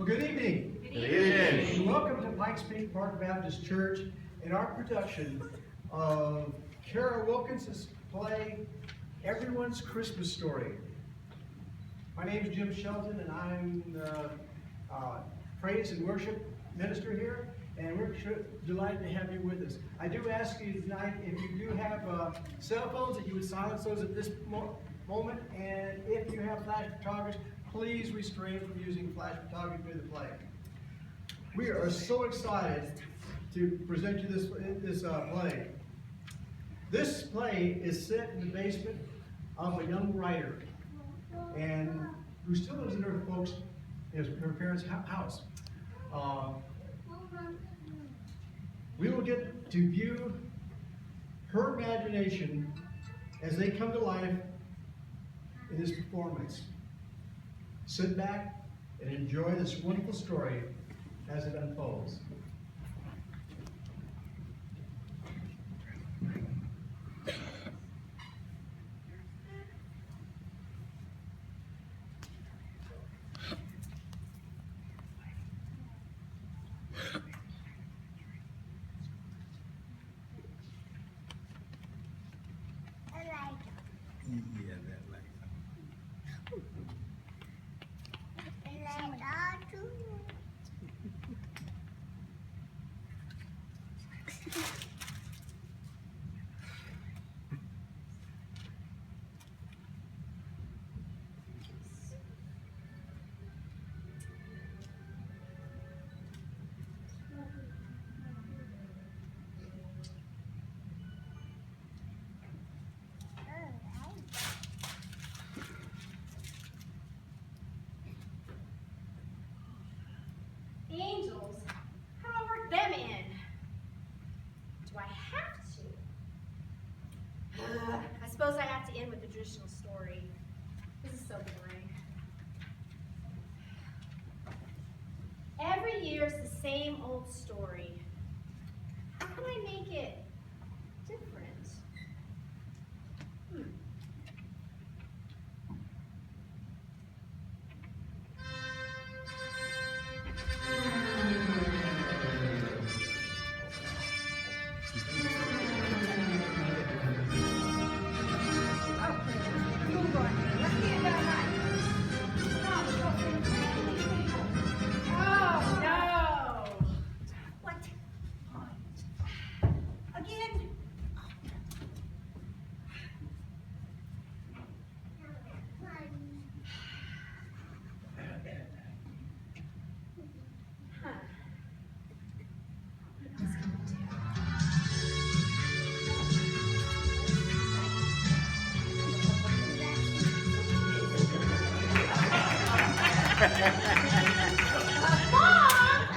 Well, good evening. Good evening. And welcome to Pikes Peak Park Baptist Church and our production of Kara Wilkins's play, Everyone's Christmas Story. My name is Jim Shelton, and I'm the praise and worship minister here, and we're delighted to have you with us. I do ask you tonight, if you do have cell phones, that you would silence those at this moment, and if you have flash photographers, please restrain from using flash photography through the play. We are so excited to present you this play. This play is set in the basement of a young writer, and who still lives in her parents' house. We will get to view her imagination as they come to life in this performance. Sit back and enjoy this wonderful story as it unfolds. Angels? How do I work them in? Do I have to? I suppose I have to end with the traditional story. This is so boring. Every year it's the same old story. How can I make it different? Mom!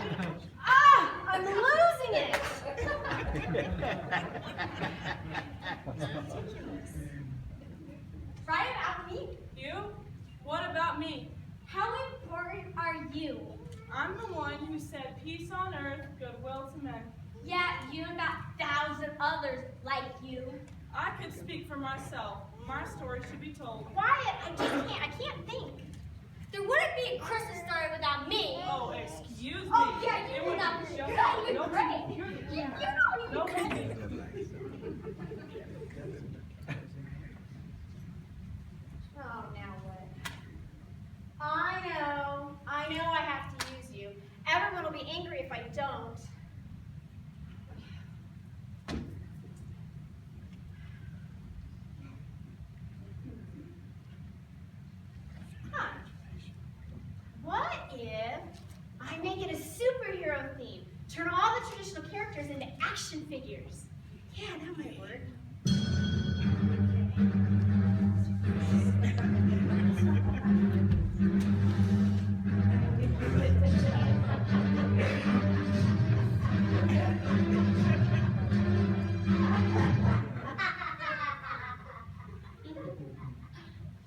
I'm losing it! Right about me? You? What about me? How important are you? I'm the one who said peace on earth, goodwill to men. Yeah, you and about 1,000 others like you. I could speak for myself. My story should be told. Quiet! I can't think. There wouldn't be a Christmas story without me. Oh, excuse me. Oh, yeah, It you're would not, be you're just- not even Nobody- great. you're- You don't even Nobody- Oh, now what? I know I have to use you. Everyone will be angry if I don't. Huh. What if I make it a superhero theme? Turn all the traditional characters into action figures. Yeah, that might work.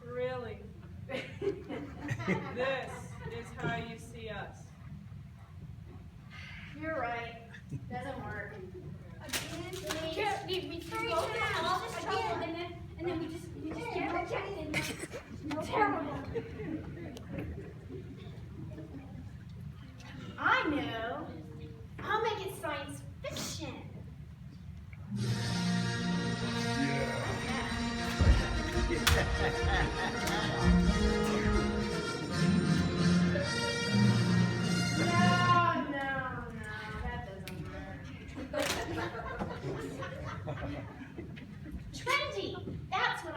Really? This is how you see us. You're right. Doesn't work. We go through all this trouble and then we just get rejected. Terrible.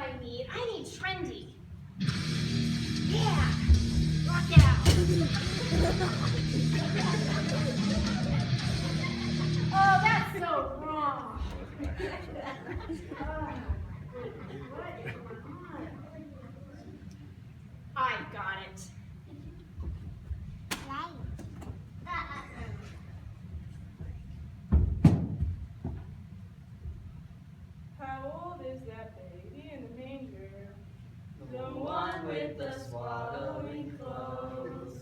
I need. I need trendy. Yeah, rock out. Oh, that's so wrong. What is going on? I got it. How old is that baby in the manger? The one with the swaddling clothes.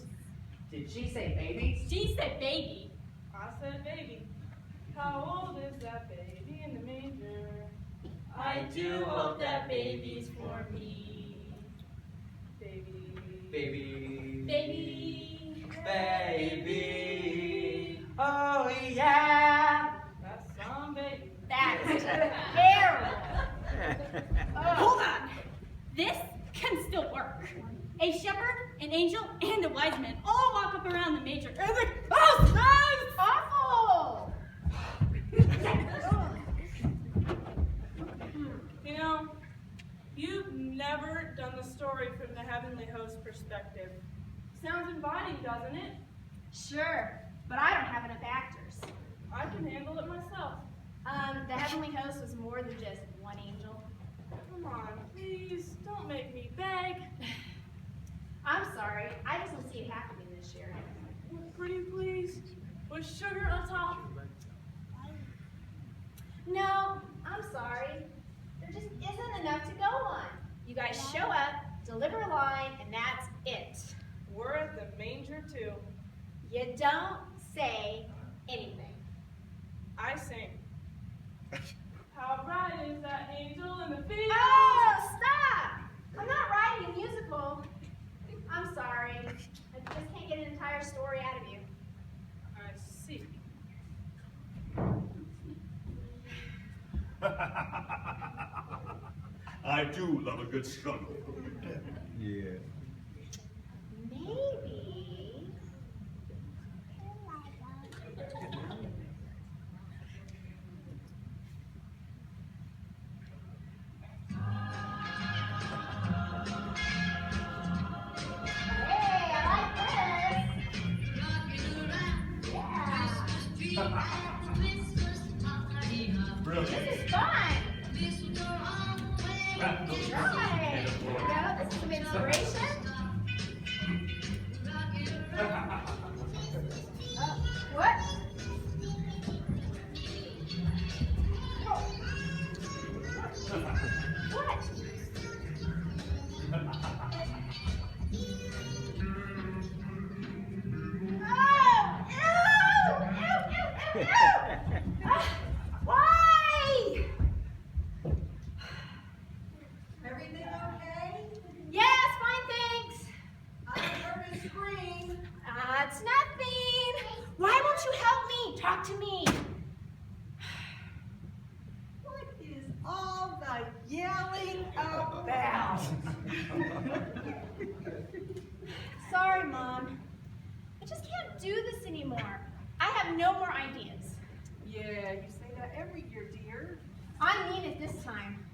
Did she say baby? She said baby. I said baby. How old is that baby in the manger? I do hope that baby's for me. Baby. Baby. Baby. Baby. Oh yeah. That's some baby. That's terrible. Hold on. This can still work. A shepherd, an angel, and a wise man all walk up around the manger. And like, oh, nice! Awful. You know, you've never done the story from the heavenly host perspective. Sounds embodied, doesn't it? Sure, but I don't have enough actors. I can handle it myself. The heavenly host was more than just one angel. Come on, please, don't make me beg. I'm sorry, I just don't see it happening this year. Pretty please, with sugar on top. No, I'm sorry. There just isn't enough to go on. You guys show up, deliver a line, and that's it. We're at the manger too. You don't say anything. I sing. How bright is that angel in the field? Oh, stop! I'm not writing a musical. I'm sorry. I just can't get an entire story out of you. I see. I do love a good struggle. Yeah. Maybe. Hey, I like this. Yeah. Brilliant. This is fun. Wrap those Right. presents in There a you bowl. go. This is some inspiration. What? What? Oh! Ew! Ew! Ew! Ew! Ew! Why? Everything okay? Yes, fine, thanks. I heard a scream. It's nothing. Why won't you help me? Talk to me. What is all the yelling about? Sorry, Mom. I just can't do this anymore. I have no more ideas. Yeah, you say that every year, dear. I mean it this time.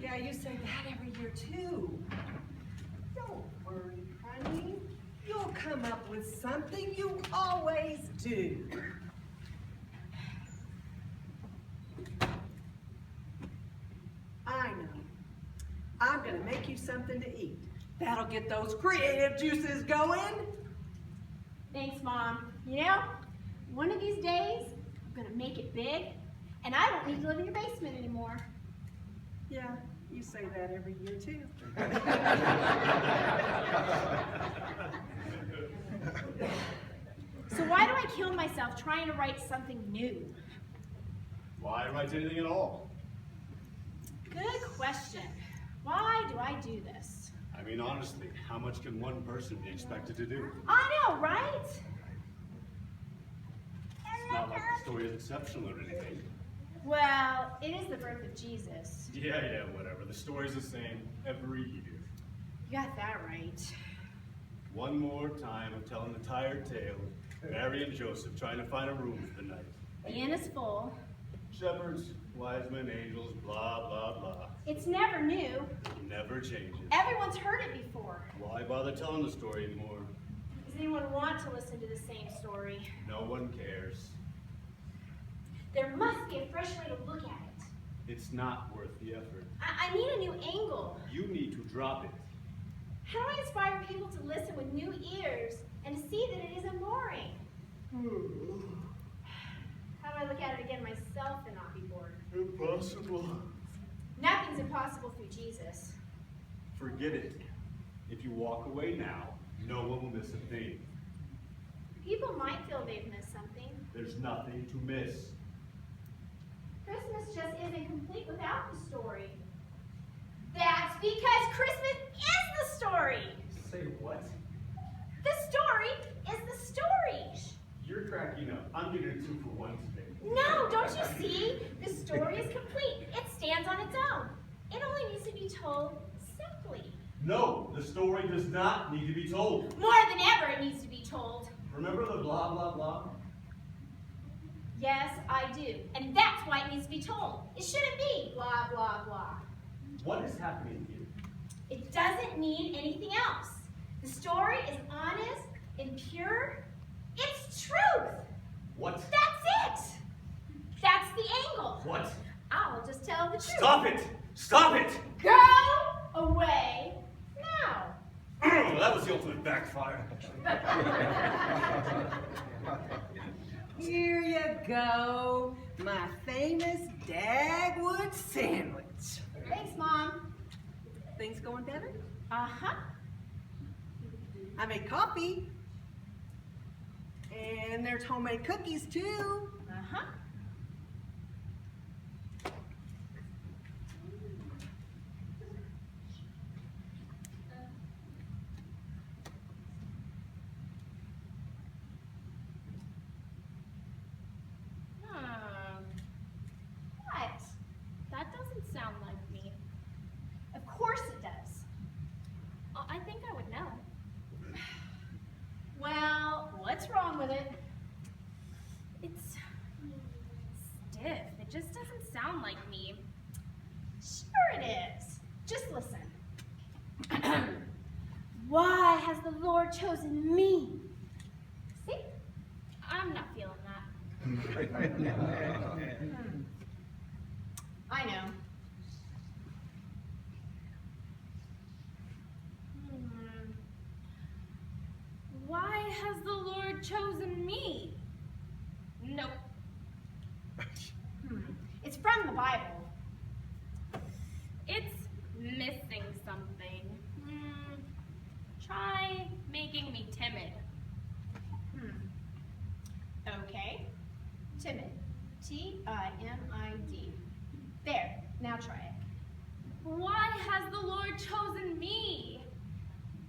Yeah, you say that every year too. Don't worry, honey. You'll come up with something. You always do. I know. I'm gonna make you something to eat. That'll get those creative juices going. Thanks, Mom. You know, one of these days, I'm gonna make it big, and I won't need to live in your basement anymore. Yeah, you say that every year too. So why do I kill myself trying to write something new? Why write anything at all? Good question. Why do I do this? I mean, honestly, how much can one person be expected to do? I know, right? It's not like the story is exceptional or anything. Well, it is the birth of Jesus. Yeah, whatever. The story's the same every year. You got that right. One more time of telling the tired tale of Mary and Joseph trying to find a room for the night. The inn is full. Shepherds, wise men, angels, blah, blah, blah. It's never new. It never changes. Everyone's heard it before. Why bother telling the story anymore? Does anyone want to listen to the same story? No one cares. There must be a fresh way to look at it. It's not worth the effort. I need a new angle. You need to drop it. How do I inspire people to listen with new ears and to see that it isn't boring? How do I look at it again myself and not be bored? Impossible. Nothing's impossible through Jesus. Forget it. If you walk away now, no one will miss a thing. People might feel they've missed something. There's nothing to miss. Christmas just isn't complete without the story. That's because Christmas is the story. Say what? The story is the story. You're cracking up. I'm getting a 2 for 1 today. No, don't you see? The story is complete. It stands on its own. It only needs to be told simply. No, the story does not need to be told. More than ever, it needs to be told. Remember the blah, blah, blah? Yes, I do. And that's why it needs to be told. It shouldn't be blah, blah, blah. What is happening here? It doesn't need anything else. The story is honest and pure. It's truth. What? That's it. That's the angle. What? I'll just tell the truth. Stop it! Stop it! Go away now. That was the ultimate backfire. Here you go, my famous Dagwood sandwich. Thanks, Mom. Things going better? Uh-huh. I made coffee. And there's homemade cookies too. Uh-huh. What? That doesn't sound like me. Of course it does. I think I would know. Well, what's wrong with it? It's stiff. It just doesn't sound like me. Sure it is. Just listen. Why has the Lord chosen me? See? I'm not feeling that. I know. Why has the Lord chosen me? Nope. It's from the Bible. It's missing something. Try making me timid. Okay. Timid. T-I-M-I-D. There. Now try it. Why has the Lord chosen me?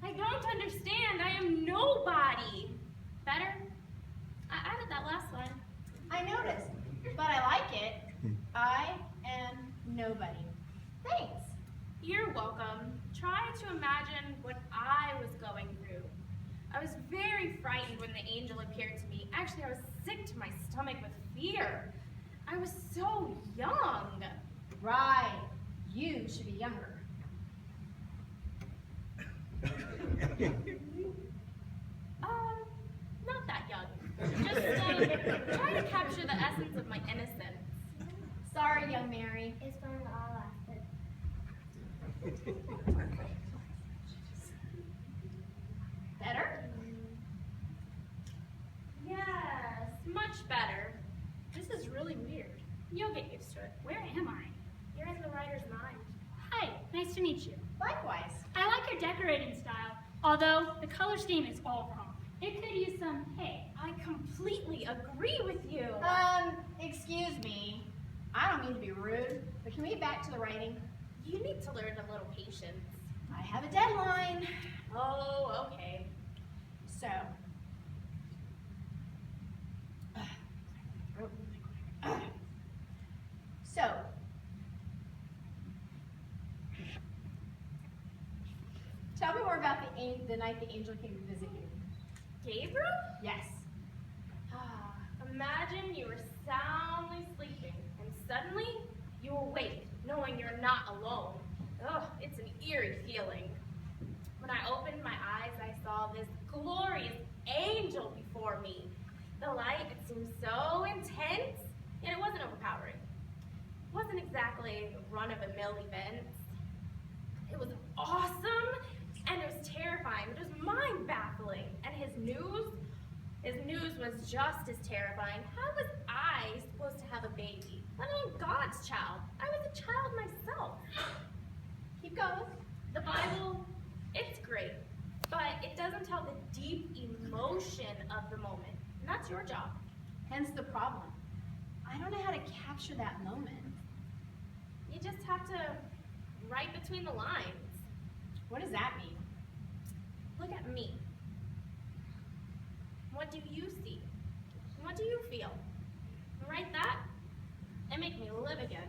I don't understand. I am nobody. Better? I added that last line. I noticed, but I like it. I am nobody. Thanks. You're welcome. Try to imagine what I was going through. I was very frightened when the angel appeared to me. Actually, I was sick to my stomach with fear. I was so young. Right. You should be younger. Not that young. Just try to capture the essence of my innocence. Sorry, young Mary. It's fun to all Better? Yes, much better. This is really weird. You'll get used to it. Where am I? You're in the writer's mind. Hi, nice to meet you. Likewise. I like your decorating style, although the color scheme is all wrong. It could use some, hey, I completely agree with you. Excuse me. I don't mean to be rude, but can we get back to the writing? You need to learn a little patience. I have a deadline. Oh, okay. So. So. Tell me more about the night the angel came to visit you. Gabriel? Yes. Imagine you were soundly sleeping, and suddenly you awake knowing you're not alone. Ugh, it's an eerie feeling. When I opened my eyes, I saw this glorious angel before me. The light, it seemed so intense, yet it wasn't overpowering. It wasn't exactly a run-of-the-mill event. It was awesome, and it was terrifying. It was mind-baffling. And his news was just as terrifying. How was I supposed to have a baby? Let alone God's child. I was a child myself. Keep going. The Bible, it's great, but it doesn't tell the deep emotion of the moment. And that's your job. Hence the problem. I don't know how to capture that moment. You just have to write between the lines. What does that mean? Look at me. What do you see? What do you feel? Write that and make me live again.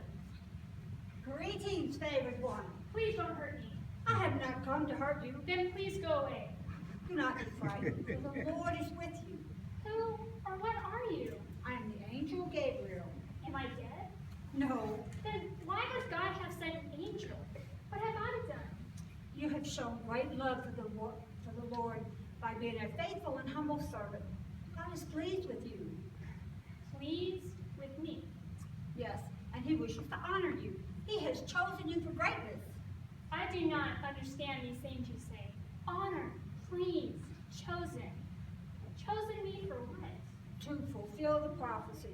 Greetings, favored one. Please don't hurt me. I have not come to hurt you. Then please go away. Do not be frightened, for the Lord is with you. Who or what are you? I am the angel Gabriel. Am I dead? No, Then why does God have sent an angel? What have I done? you have shown great love for the Lord by being a faithful and humble servant. God is pleased with you. Pleased with me. Yes, and he wishes to honor you. He has chosen you for greatness. I do not understand these things you say. Honor, pleased, chosen. Chosen me for what? To fulfill the prophecy.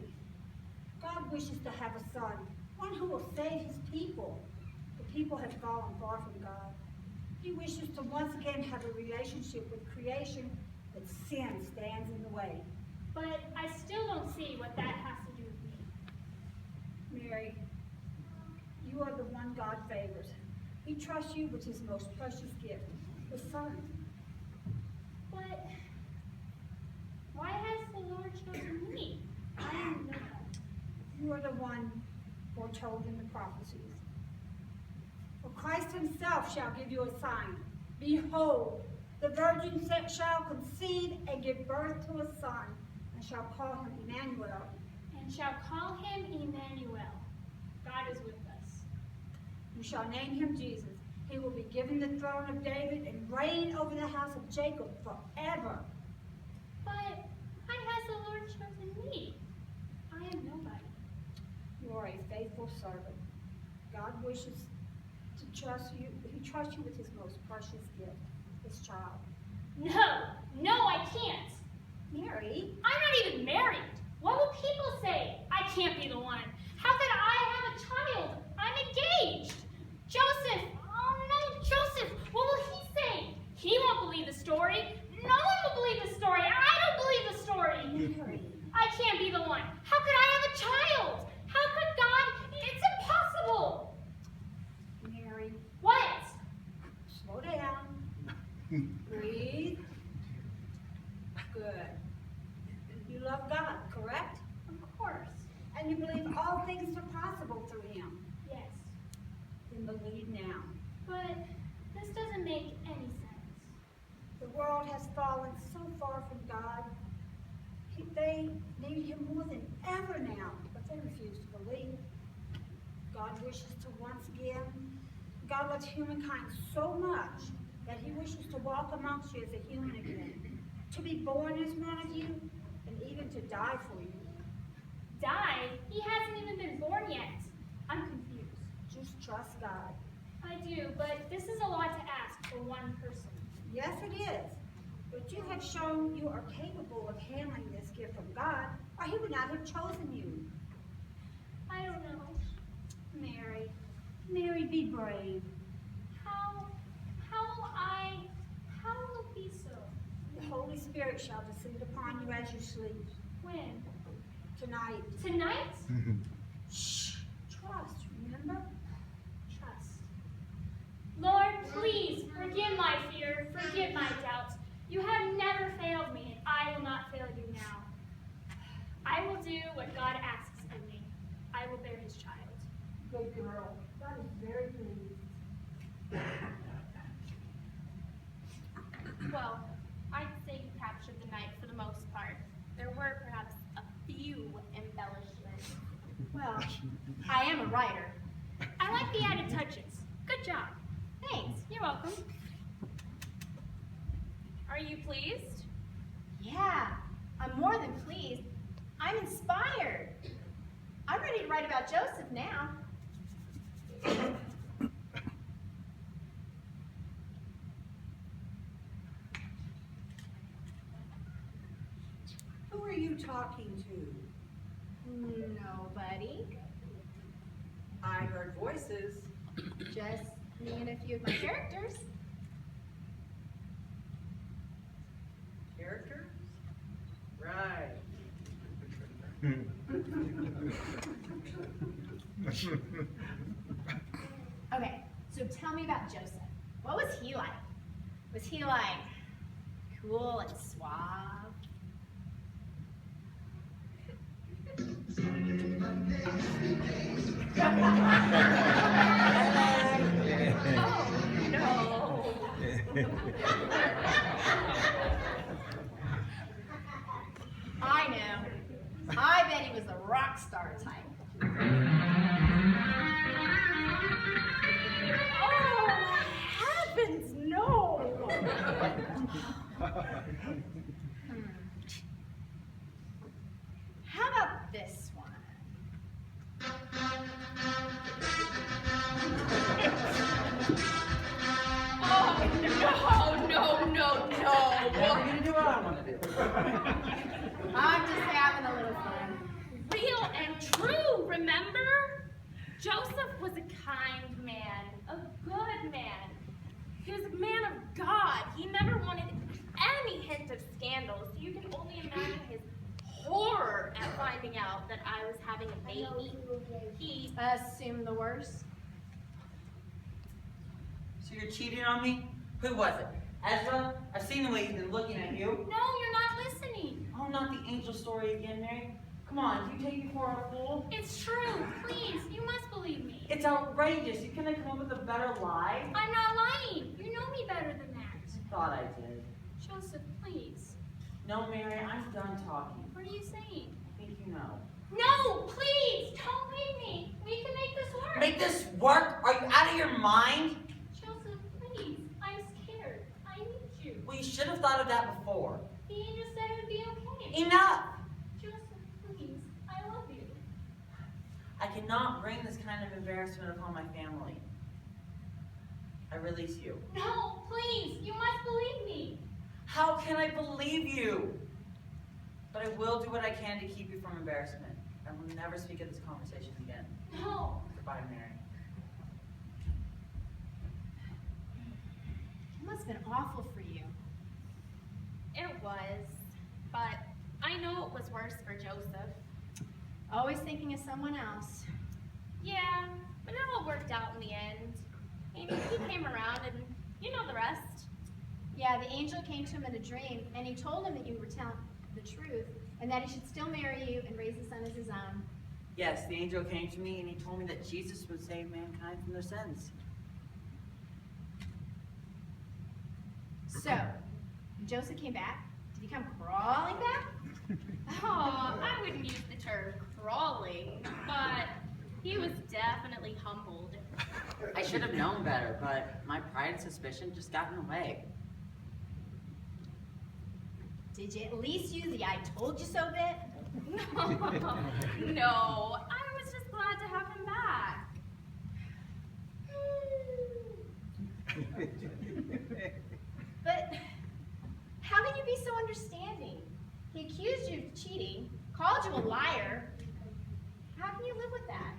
God wishes to have a son, one who will save his people. The people have fallen far from God. He wishes to once again have a relationship with creation, but sin stands in the way. But I still don't see what that has to do with me. Mary, you are the one God favors. He trusts you with his most precious gift, the Son. But why has the Lord chosen me? I am nobody. You are the one foretold in the prophecies. For Christ himself shall give you a sign. Behold, the virgin shall conceive and give birth to a son, and shall call him Emmanuel. And shall call him Emmanuel. God is with us. You shall name him Jesus. He will be given the throne of David and reign over the house of Jacob forever. But why has the Lord chosen me? I am nobody. You are a faithful servant. God wishes to trust you. He trusts you with his most precious gift, his child. No, I can't. Mary, I'm not even married. What will people say? I can't be the one. How could I have a child? I'm engaged. Joseph, oh no, Joseph, what will he say? He won't believe the story. No one will believe the story. I don't believe the story. Mary, I can't be the one. How could I have a child? How could God? It's impossible. Mary, What? slow down. Breathe. Good. You love God, correct? Of course. And you believe all things are possible through him. Yes. Then believe now. But this doesn't make any sense. The world has fallen so far from God. They need him more than ever now, but they refuse to believe. God wishes to once again. God loves humankind so much that he wishes to walk amongst you as a human again, to be born as one of you, and even to die for you. Die? He hasn't even been born yet. I'm confused. Just trust God. I do, but this is a lot to ask for one person. Yes, it is. But you have shown you are capable of handling this gift from God, or he would not have chosen you. I don't know. Mary, be brave. How will it be so? The Holy Spirit shall descend upon you as you sleep. When? Tonight. Tonight? Shh. Trust, remember? Trust. Lord, please forgive my fear, forgive my doubts. You have never failed me, and I will not fail you now. I will do what God asks of me. I will bear his child. Good girl. God is very pleased. Well, I'd say you captured the night for the most part. There were perhaps a few embellishments. Well, I am a writer. I like the added touches. Good job. Thanks. You're welcome. Are you pleased? Yeah, I'm more than pleased. I'm inspired. I'm ready to write about Joseph now. Who are you talking to? Nobody. I heard voices. Just me and a few of my characters. Characters? Right. Okay, so tell me about Joseph. What was he like? Was he like cool and suave? Oh, no. I know. I bet he was a rock star type. Oh, heavens, no. How about this one? Oh, no. Never gonna do what I want to do. I'm just having a little fun. Real and true, remember? Joseph was a kind man, a good man. He was a man of God. He never wanted any hint of scandal, so you can only imagine his horror at finding out that I was having a baby. He Assume the worst. So you're cheating on me? Who was it? Ezra? I've seen the way he's been looking at you. No, you're not listening. Oh, not the angel story again, Mary. Come on, do you take me for a fool? It's true. Please, you must believe me. It's outrageous. You couldn't come up with a better lie? I'm not lying. You know me better than that. I thought I did. Joseph, please. No, Mary, I'm done talking. What are you saying? I think you know. No, please, don't leave me. We can make this work. Make this work? Are you out of your mind? Joseph, please. I'm scared. I need you. Well, you should have thought of that before. The angel said it would be okay. Enough! Joseph, please. I love you. I cannot bring this kind of embarrassment upon my family. I release you. No, please. You must believe me. How can I believe you? But I will do what I can to keep you from embarrassment. I will never speak of this conversation again. No. Goodbye, Mary. It must have been awful for you. It was. But I know it was worse for Joseph. Always thinking of someone else. Yeah, but it all worked out in the end. He came around and you know the rest. Yeah, the angel came to him in a dream, and he told him that you were telling the truth, and that he should still marry you and raise his son as his own. Yes, the angel came to me and he told me that Jesus would save mankind from their sins. So, Joseph came back. Did he come crawling back? Oh, I wouldn't use the term crawling, but he was definitely humbled. I should have known better, but my pride and suspicion just got in the way. Did you at least use the I told you so bit? No, I was just glad to have him back. But how can you be so understanding? He accused you of cheating, called you a liar. How can you live with that?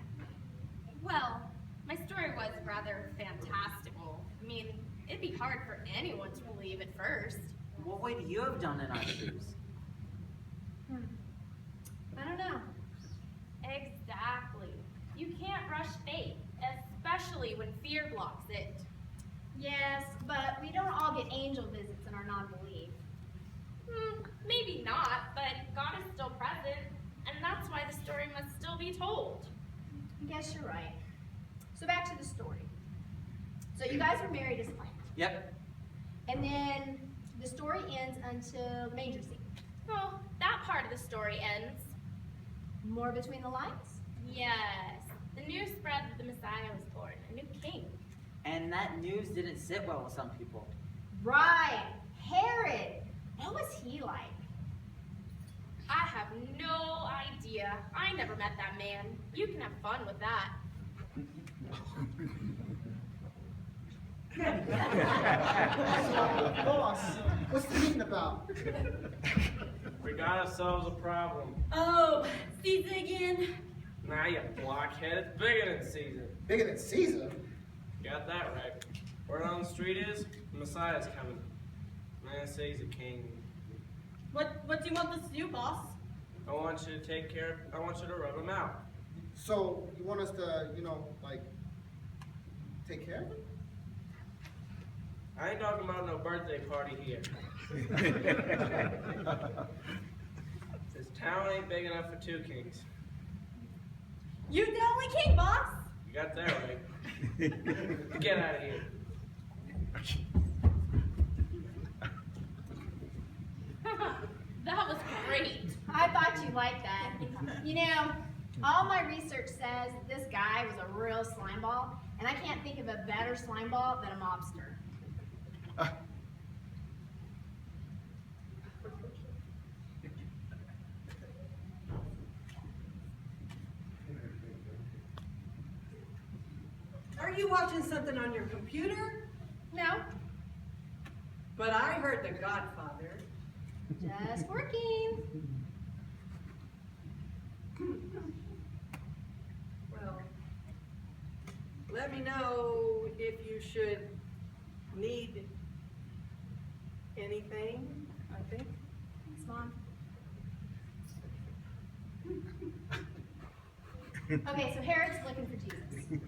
Well, my story was rather fantastical. I mean, it'd be hard for anyone to believe at first. What would you have done in our shoes? I don't know. Exactly. You can't rush fate, especially when fear blocks it. Yes, but we don't all get angel visits in our non-belief. Maybe not, but God is still present, and that's why the story must still be told. I guess you're right. So back to the story. So you guys were married as planned. Yep. And then the story ends until the manger scene. Well, that part of the story ends. More between the lines? Yes. The news spread that the Messiah was born, a new king. And that news didn't sit well with some people. Right, Herod. What was he like? I have no idea. I never met that man. You can have fun with that. Boss, what's the meeting about? We got ourselves a problem. Oh, Caesar again? Nah, you blockhead. It's bigger than Caesar. Bigger than Caesar? Got that right. Word on the street is, the Messiah's coming. Man says he's a king. What do you want us to do, boss? I want you to take care of, I want you to rub him out. So, you want us to, like, take care of it? I ain't talking about no birthday party here. This town ain't big enough for two kings. You the only king, boss? You got that right. Get out of here. That was great. I thought you'd like that. You know, all my research says this guy was a real slimeball, and I can't think of a better slimeball than a mobster. Are you watching something on your computer? No, But I heard The Godfather. just working. Well, let me know if you should need anything, I think. Thanks, Mom. Okay, so Herod's looking for Jesus.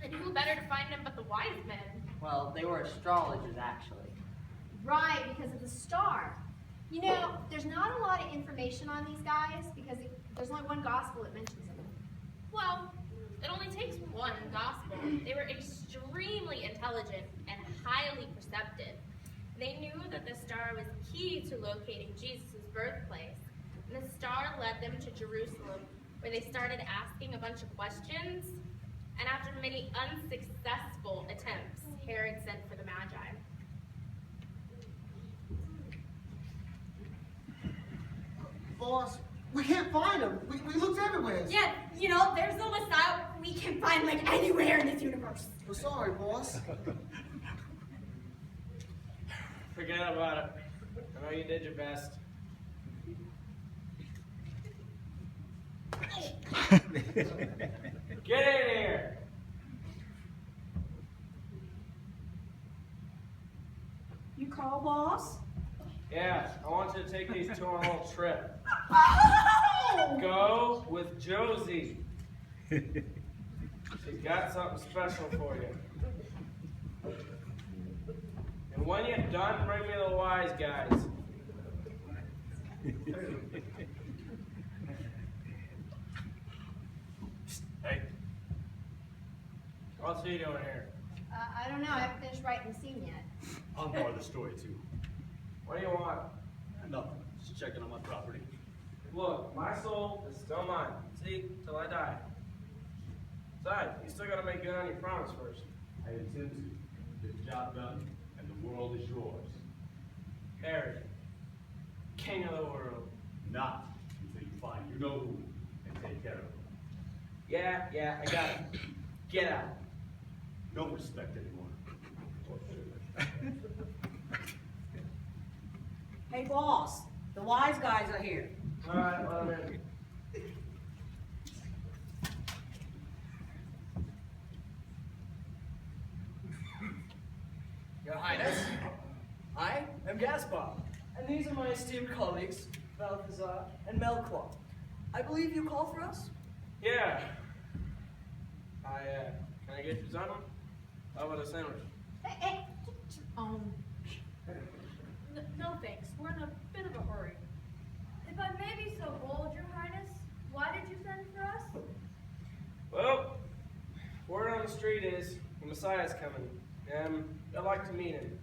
And who better to find him but the wise men? Well, they were astrologers, actually. Right, because of the star. You know, there's not a lot of information on these guys because there's only one gospel that mentions them. Well, it only takes one gospel. They were extremely intelligent and highly perceptive. They knew that the star was key to locating Jesus' birthplace. And the star led them to Jerusalem, where they started asking a bunch of questions. And after many unsuccessful attempts, Herod sent for the Magi. Boss, we can't find him. We looked everywhere. Yeah, you know, there's no Messiah we can find like anywhere in this universe. We're sorry, boss. Forget about it. I know you did your best. Get in here! You call, boss? Yeah, I want you to take these two on a little trip. Go with Josie. She's got something special for you. And when you're done, bring me the wise guys. Hey. What's he doing here? I don't know, I haven't finished writing the scene yet. I'm part of the story too. What do you want? Nothing. Just checking on my property. Look, my soul is still mine. See, till I die. Besides, you still gotta make good on your promise first. I intend to. Get the job done, and the world is yours. Herod, king of the world. Not until you find you know who and take care of him. Yeah, I got it. Get out. No respect anymore. Hey, boss, the wise guys are here. All right, let him in. Your Highness, I am Gaspar, and these are my esteemed colleagues, Balthazar and Melchior. I believe you called for us? Yeah. Can I get you something? How about a sandwich? Hey, No thanks, we're in a bit of a hurry. If I may be so bold, Your Highness, why did you send for us? Well, word on the street is the Messiah's coming, and I'd like to meet him.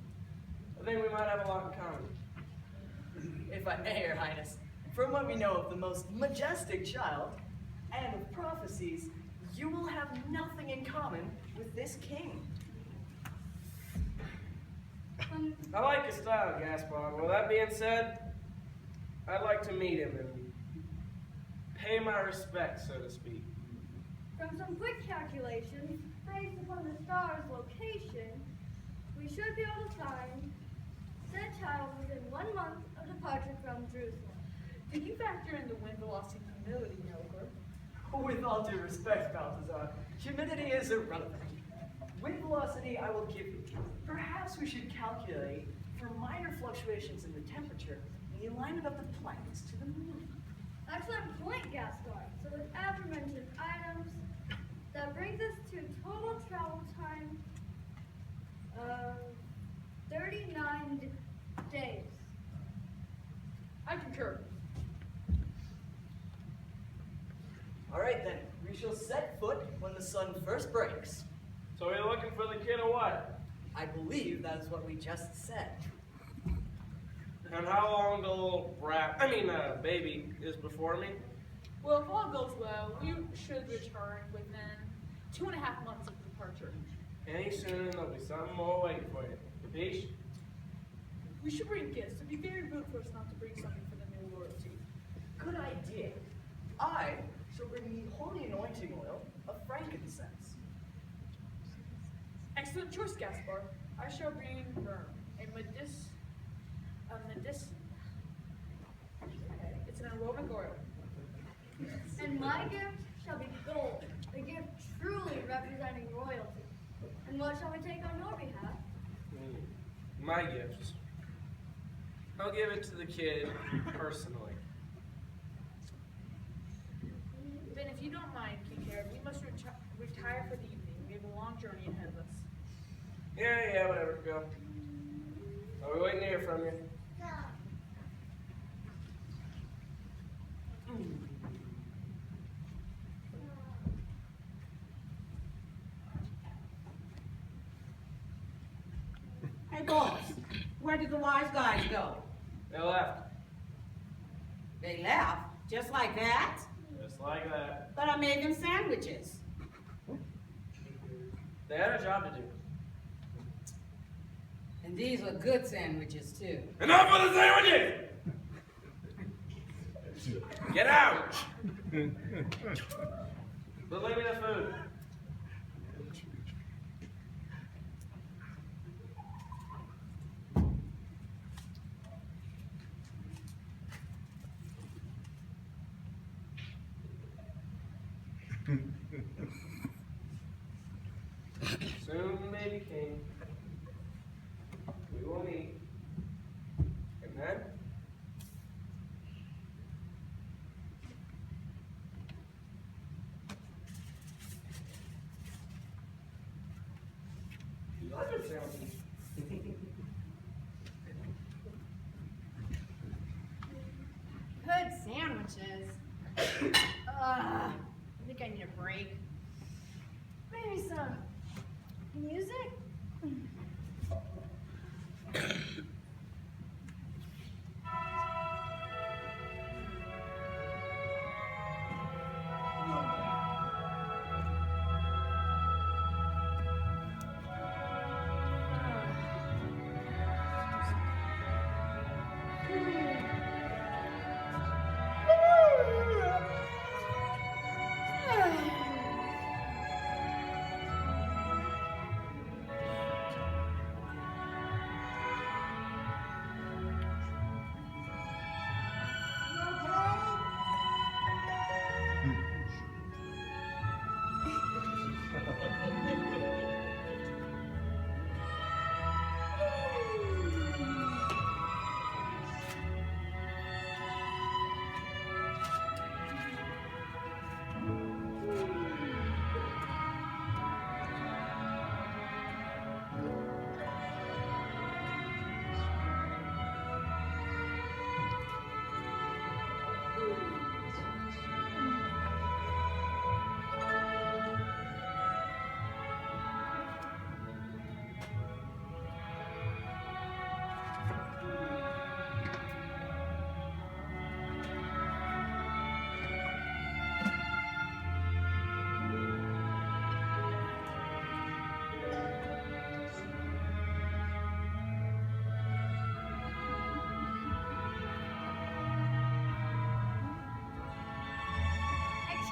I think we might have a lot in common. If I may, Your Highness, from what we know of the most majestic child, and of prophecies, you will have nothing in common with this king. I like your style, Gaspar. With that being said, I'd like to meet him and pay my respects, so to speak. From some quick calculations, based upon the star's location, we should be able to find said child within 1 month of departure from Jerusalem. Did you factor in the wind velocity and humidity, Helper? With all due respect, Balthazar, humidity is irrelevant. Wind velocity I will give you. Perhaps we should calculate for minor fluctuations in the temperature and the alignment of the planets to the moon. Excellent point, Gaspar. So with aforementioned items, that brings us to total travel time of 39 days. I concur. All right then, we shall set foot when the sun first breaks. So you're looking for the kid or what? I believe that is what we just said. And how long the little baby is before me? Well, if all goes well, we should return within 2.5 months of departure. Any sooner, there'll be something more waiting for you. Capiche? We should bring gifts. It'd be very rude for us not to bring something for the new royalty. Good idea. I shall bring the holy anointing oil of frankincense. Excellent choice, Gaspar. I shall bring it's an aromatic oil. And my gift shall be gold, a gift truly representing royalty. And what shall we take on your behalf? My gift. I'll give it to the kid personally. Then if you don't mind, Kincaid, we must retire for the evening. We have a long journey ahead of us. Yeah, whatever, go. I'll be waiting to hear from you. Hey, boss, where did the wise guys go? They left. They left, just like that? Just like that. But I made them sandwiches. They had a job to do. And these were good sandwiches, too. Enough of the sandwiches! Get out! But leave me the food. Soon, baby king, we will meet. And then, you like it, sandwiches. Good sandwiches. I think I need a break. Maybe some music?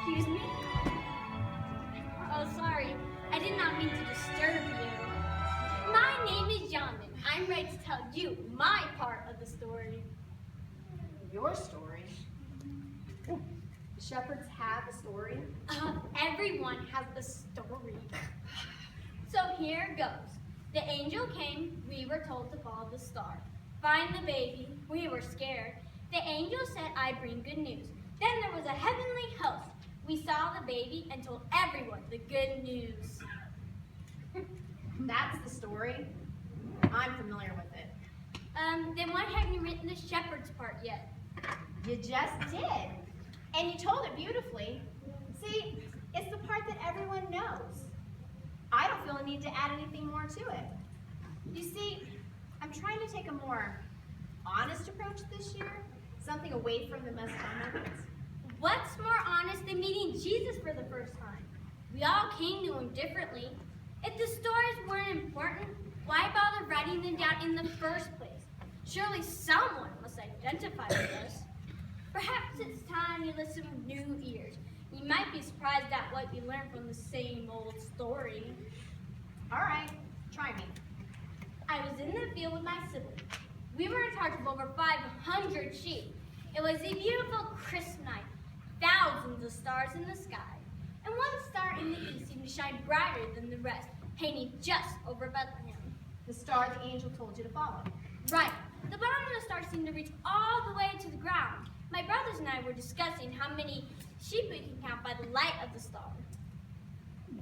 Excuse me? Oh, sorry. I did not mean to disturb you. My name is Jonathan. I'm ready to tell you my part of the story. Your story? Shepherds have a story? Everyone has a story. So here goes. The angel came, we were told to follow the star. Find the baby, we were scared. The angel said I'd bring good news. Then there was a heavenly host. We saw the baby and told everyone the good news. That's the story. I'm familiar with it. Then why haven't you written the shepherd's part yet? You just did. And you told it beautifully. See, it's the part that everyone knows. I don't feel a need to add anything more to it. You see, I'm trying to take a more honest approach this year, something away from the messed up moments. What's more honest than meeting Jesus for the first time? We all came to him differently. If the stories weren't important, why bother writing them down in the first place? Surely someone must identify with us. Perhaps it's time you listen with new ears. You might be surprised at what you learn from the same old story. All right, try me. I was in the field with my siblings. We were in charge of over 500 sheep. It was a beautiful crisp night, thousands of stars in the sky. And one star in the east seemed to shine brighter than the rest, hanging just over Bethlehem. The star the angel told you to follow. Right. The bottom of the star seemed to reach all the way to the ground. My brothers and I were discussing how many sheep we can count by the light of the star.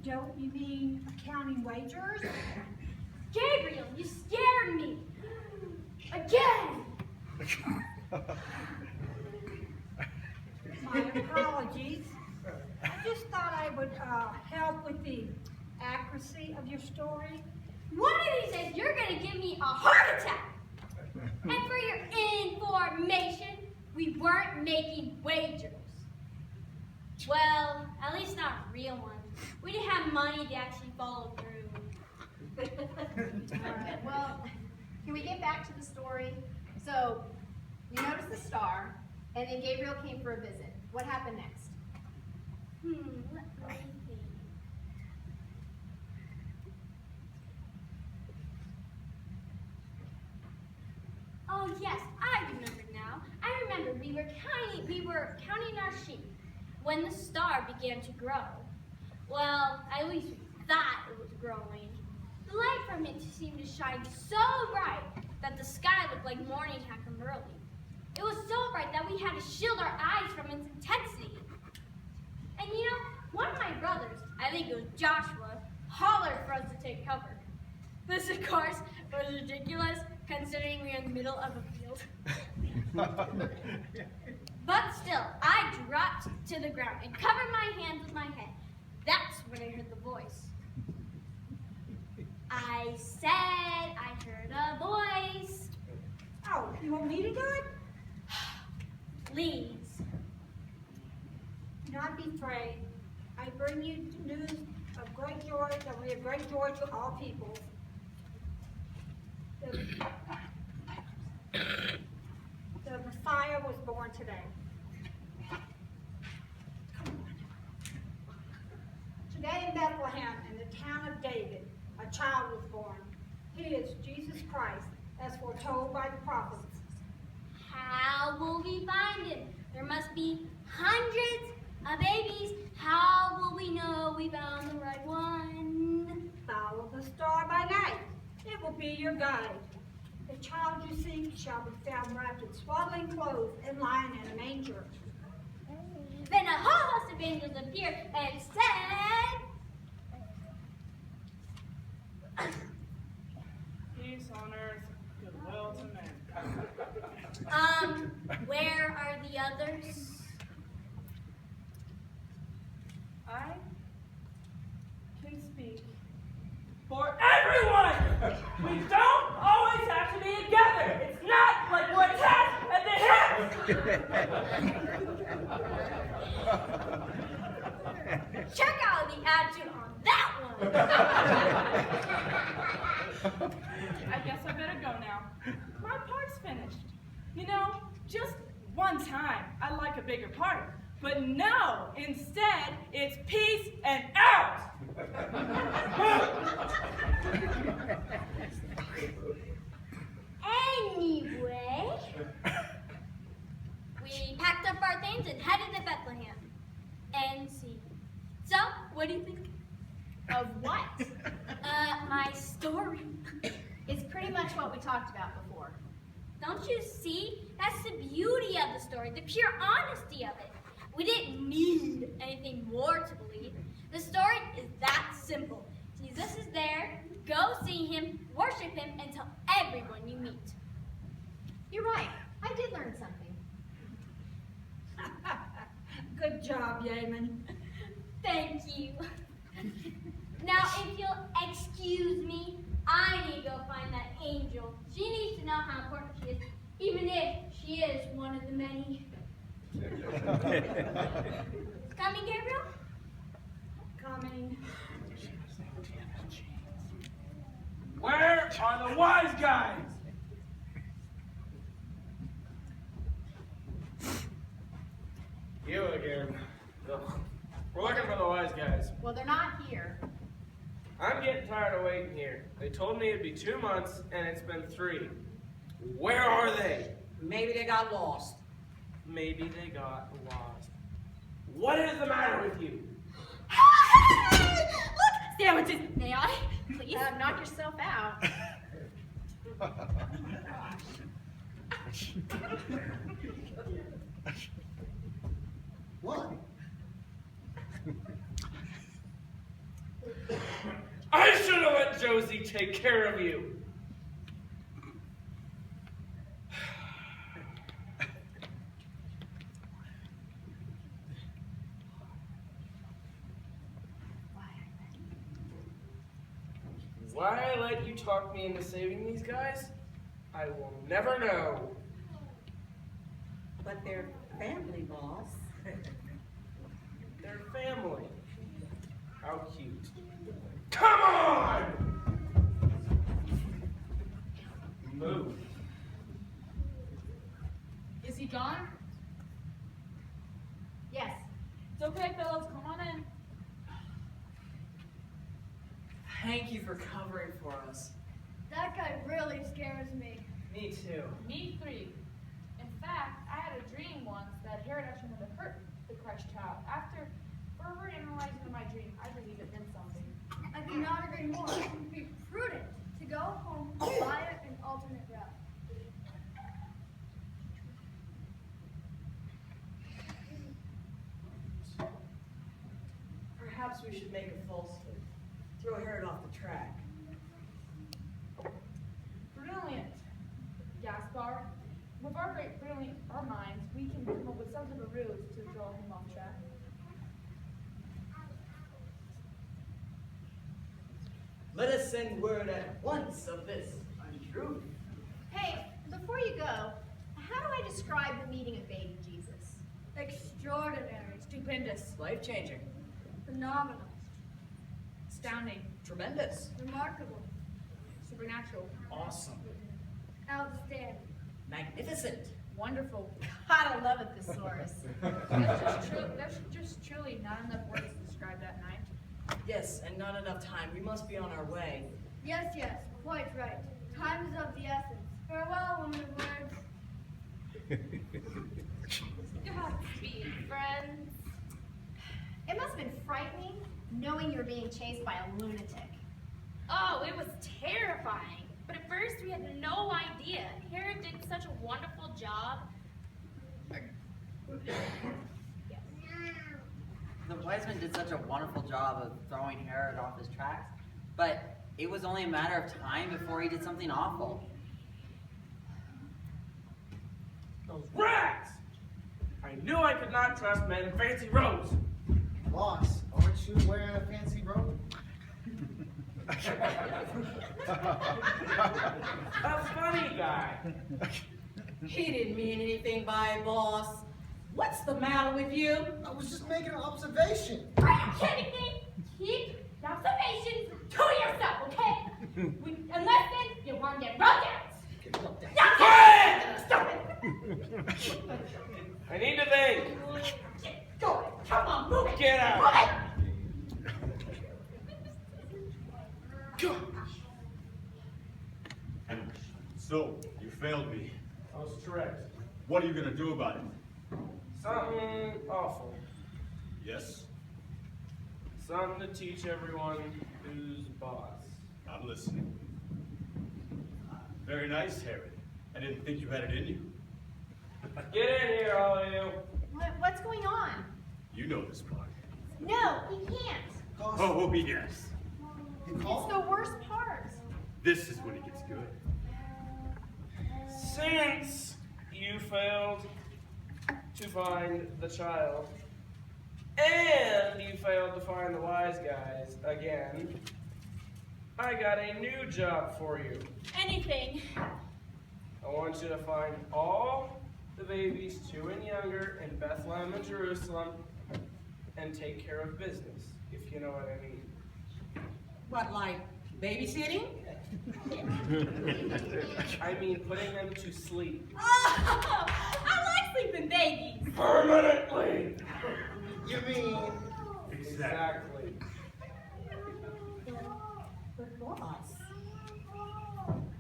Don't you mean counting wagers? Gabriel, you scared me. Again. My apologies. I just thought I would help with the accuracy of your story. One of these days, you're going to give me a heart attack. And for your information, we weren't making wagers. Well, at least not real ones. We didn't have money to actually follow through. All right, well, can we get back to the story? So, you noticed the star, and then Gabriel came for a visit. What happened next? Let me think. Oh yes, I remember now. I remember we were counting our sheep when the star began to grow. Well, at least we thought it was growing. The light from it seemed to shine so bright that the sky looked like morning had come early. It was so bright that we had to shield our eyes from its intensity. And you know, one of my brothers, I think it was Joshua, hollered for us to take cover. This, of course, was ridiculous, considering we were in the middle of a field. But still, I dropped to the ground and covered my hands with my head. That's when I heard the voice. I said I heard a voice. Oh, you want me to do it? Please. Do not be afraid. I bring you news of great joy, that we have great joy to all peoples. The Messiah was born today. Come on. Today in Bethlehem, in the town of David, a child was born. He is Jesus Christ, as foretold by the prophets. How will we find him? There must be hundreds of babies. How will we know we found the right one? Follow the star by night. It will be your guide. The child you seek shall be found wrapped in swaddling clothes and lying in a manger. Then a whole host of angels appeared and said, Peace on earth, goodwill to men. Where are the others? I can speak for everyone! We don't always have to be together! It's not like we're attached at the hip! Check out the attitude on that one! I guess I better go now. My part's finished. You know, just one time, I'd like a bigger part. But no, instead, it's peace and out. Anyway, we packed up our things and headed to Bethlehem. And see. So, what do you think? Of what? My story. It's pretty much what we talked about before. Don't you see? That's the beauty of the story, the pure honesty of it. We didn't need anything more to believe. The story is that simple. Jesus is there. Go see him, worship him, and tell everyone you meet. You're right. I did learn something. Good job, Yeaman. Thank you. Now, if you'll excuse me, I need to go find that angel. She needs to know how important she is, even if she is one of the many. Coming, Gabriel? Coming. Where are the wise guys? You again. Ugh. We're looking for the wise guys. Well, they're not here. I'm getting tired of waiting here. They told me it'd be 2 months, and it's been 3. Where are they? Maybe they got lost. Maybe they got lost. What is the matter with you? Look, sandwiches. May I, please? Knock yourself out. What? I should have let Josie take care of you. Why I let you talk me into saving these guys, I will never know. But they're family, boss. They're family. How cute. Come on! Move. Is he gone? Yes. It's okay, fellas. Come on in. Thank you for covering for us. That guy really scares me. Me too. Me 3. In fact, I had a dream once that Herod actually meant to hurt the Christ child. After further analyzing my dream, I believe it meant something. I could not agree more. It would be prudent to go home via an alternate route. Perhaps we should make a falsehood. Throw Herod off the track. Brilliant, Gaspar. With our great brilliant minds, we can come up with some type of ruse to throw him off track. Let us send word at once of this untruth. Hey, before you go, how do I describe the meeting of baby Jesus? Extraordinary. Stupendous. Life-changing. Phenomenal. Astounding. Tremendous. Remarkable. Supernatural. Awesome. Outstanding. Magnificent. Wonderful. God, I love a thesaurus. There's just truly not enough words to describe that night. Yes, and not enough time. We must be on our way. Yes, yes, quite right. Time is of the essence. Farewell, woman of words. Godspeed, friends. It must have been frightening knowing you were being chased by a lunatic. Oh, it was terrifying. But at first we had no idea. Herod did such a wonderful job. The wise men did such a wonderful job of throwing Herod off his tracks, but it was only a matter of time before he did something awful. Those rats! I knew I could not trust men in fancy robes. Boss, aren't you wearing a fancy robe? A funny guy. He didn't mean anything by it, boss. What's the matter with you? I was just making an observation. Are you kidding me? Keep your observations to yourself, okay? Unless then you want to get run down. Quiet! Stop it! I need to think. Come on, move it. Get out. Move it. And so, you failed me. I was tricked. What are you gonna do about it? Something awful. Yes, Something to teach everyone who's boss. I'm listening. Very nice, Harry. I didn't think you had it in you. Get in here, all of you. What's going on? You know this part. No, he can't. Oh, yes. It's the worst part. This is when it gets good. Since you failed to find the child, and you failed to find the wise guys again, I got a new job for you. Anything. I want you to find all the babies 2 and younger in Bethlehem and Jerusalem and take care of business, if you know what I mean. What, like babysitting? I mean putting them to sleep. Oh, I like sleeping babies. Permanently! You mean? Exactly. But boss,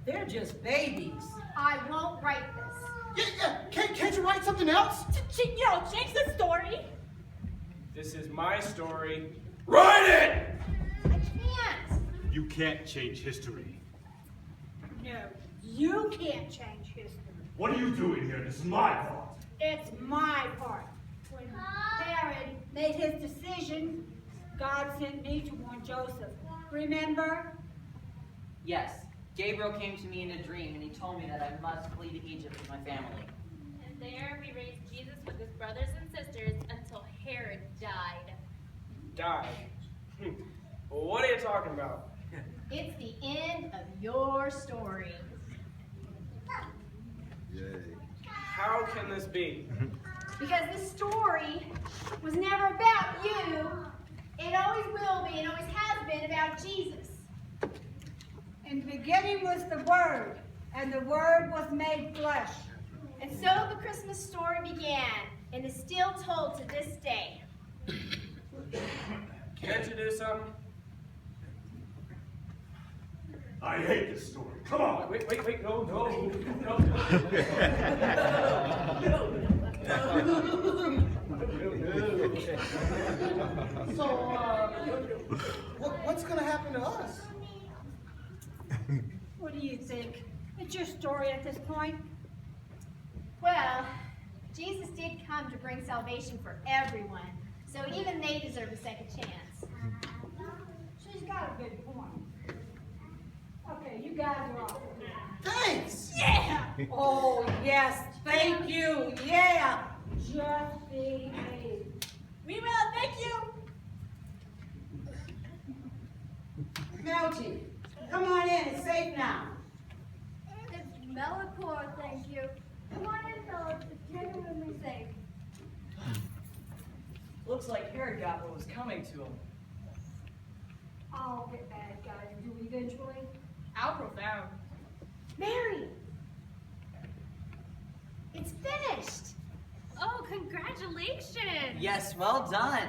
they're just babies. I won't write this. Yeah. Can't you write something else? Change the story. This is my story. Write it! I can't. You can't change history. No, you can't change history. What are you doing here? This is my fault. It's my part. When Herod made his decision, God sent me to warn Joseph. Remember? Yes, Gabriel came to me in a dream and he told me that I must flee to Egypt with my family. And there we raised Jesus with his brothers and sisters until Herod died. Die. Well, what are you talking about? It's the end of your story. How can this be? Because this story was never about you. It always will be and always has been about Jesus. In the beginning was the Word, and the Word was made flesh. And so the Christmas story began and is still told to this day. Can't you do something? I hate this story. Come on. Wait, no. So, what's gonna happen to us? What do you think? It's your story at this point. Well, Jesus did come to bring salvation for everyone, so even they deserve a second chance. She's got a good point. Okay, you guys are off. Thanks! Yeah! Oh, yes, thank you, yeah. Just behave. We will, thank you. Melty, come on in, it's safe now. It's Melancholy, thank you. Come on in, fellas. It's genuinely safe. Looks like Herod got what was coming to him. All the bad guys do eventually. How profound. Mary! It's finished! Oh, congratulations. Yes, well done.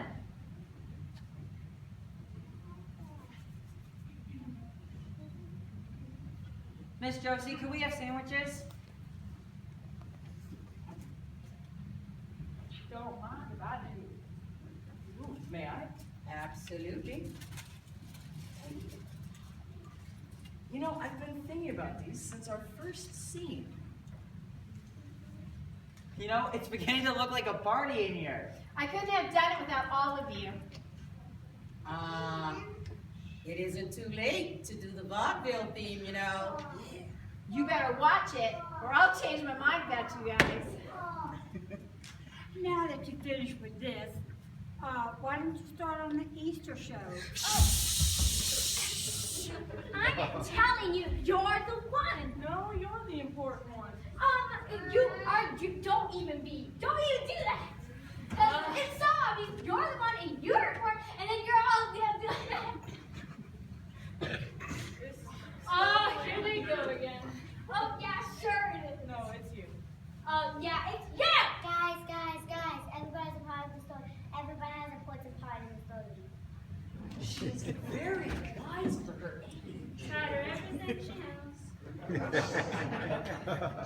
Miss Josie, could we have sandwiches? Don't mind if I do. Ooh, may I? Absolutely. You know, I've been thinking about these since our first scene. You know, it's beginning to look like a party in here. I couldn't have done it without all of you. It isn't too late to do the vaudeville theme, you know. You better watch it, or I'll change my mind about you guys. Now that you finished with this, why don't you start on the Easter show? I'm telling you, you're the one. No, you're the important one. You don't even do that. It's so obvious. You're the one, and you're important, and then you're all gonna do that. Oh, here we go again. Oh yeah, sure it is. No, it's you. Yeah, it's yeah. Guys, everybody's a part of the story. Everybody very wise for her age. Chatter everything she knows.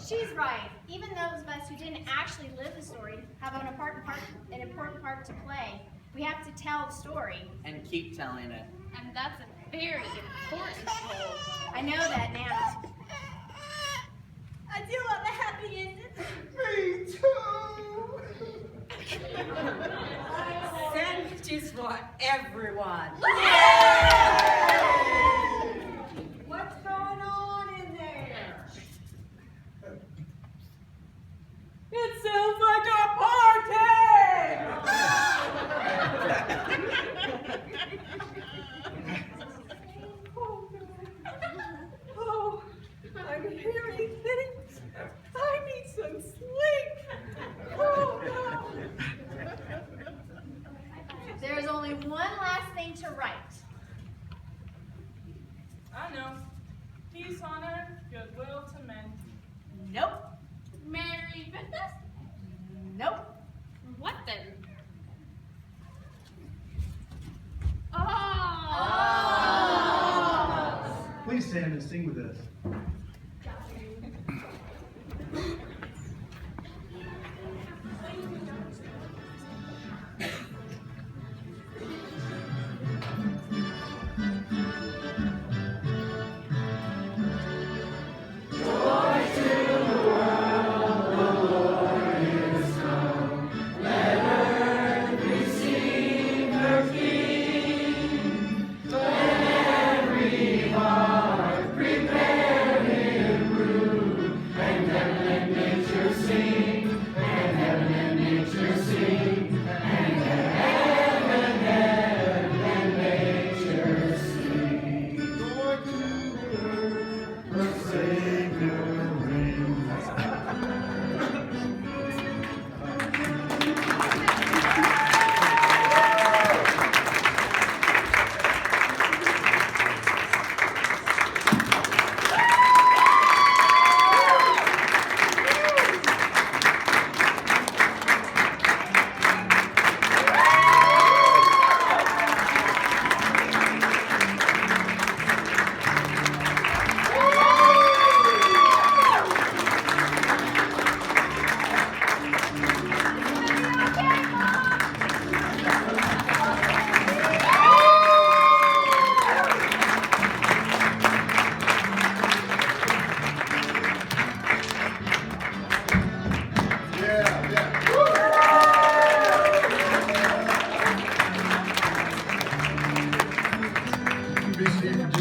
She's right. Even those of us who didn't actually live the story have an important part to play. We have to tell the story. And keep telling it. And that's a very important role. I know that now. I do love a happy ending. Me too. Sandwiches for everyone. What's going on in there? It sounds like a party! Oh, I'm hearing things. I need some sleep. Oh, no. There's only one last thing to write. I know. Peace on earth, goodwill to men. Nope. Merry Christmas? Nope. What then? Please stand and sing with us.